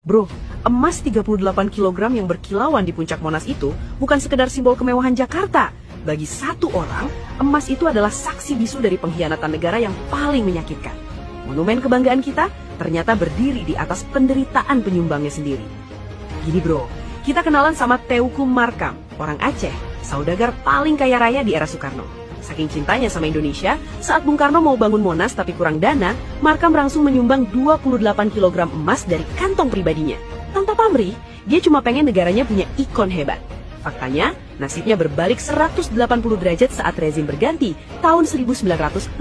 Bro, emas 38 kg yang berkilauan di puncak Monas itu bukan sekedar simbol kemewahan Jakarta. Bagi satu orang, emas itu adalah saksi bisu dari pengkhianatan negara yang paling menyakitkan. Monumen kebanggaan kita ternyata berdiri di atas penderitaan penyumbangnya sendiri. Gini bro, kita kenalan sama Teuku Markam, orang Aceh, saudagar paling kaya raya di era Soekarno. Saking cintanya sama Indonesia, saat Bung Karno mau bangun Monas tapi kurang dana, Markam langsung menyumbang 28 kg emas dari kantong pribadinya. Tanpa pamrih, dia cuma pengen negaranya punya ikon hebat. Faktanya, nasibnya berbalik 180 derajat saat rezim berganti tahun 1966.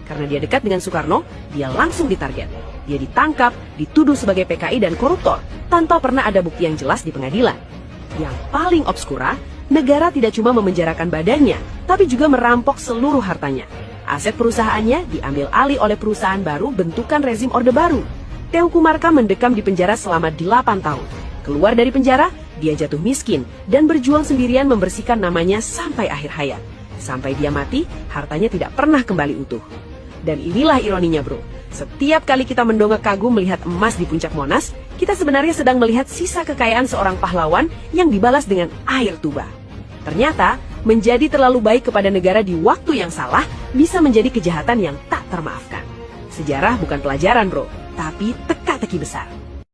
Karena dia dekat dengan Soekarno, dia langsung ditarget. Dia ditangkap, dituduh sebagai PKI dan koruptor, tanpa pernah ada bukti yang jelas di pengadilan. Yang paling obskura, negara tidak cuma memenjarakan badannya, tapi juga merampok seluruh hartanya. Aset perusahaannya diambil alih oleh perusahaan baru bentukan rezim Orde Baru. Teuku Markam mendekam di penjara selama 8 tahun. Keluar dari penjara, dia jatuh miskin dan berjuang sendirian membersihkan namanya sampai akhir hayat. Sampai dia mati, hartanya tidak pernah kembali utuh. Dan inilah ironinya bro, setiap kali kita mendongak kagum melihat emas di puncak Monas, kita sebenarnya sedang melihat sisa kekayaan seorang pahlawan yang dibalas dengan air tuba. Ternyata, menjadi terlalu baik kepada negara di waktu yang salah bisa menjadi kejahatan yang tak termaafkan. Sejarah bukan pelajaran bro, tapi teka-teki besar.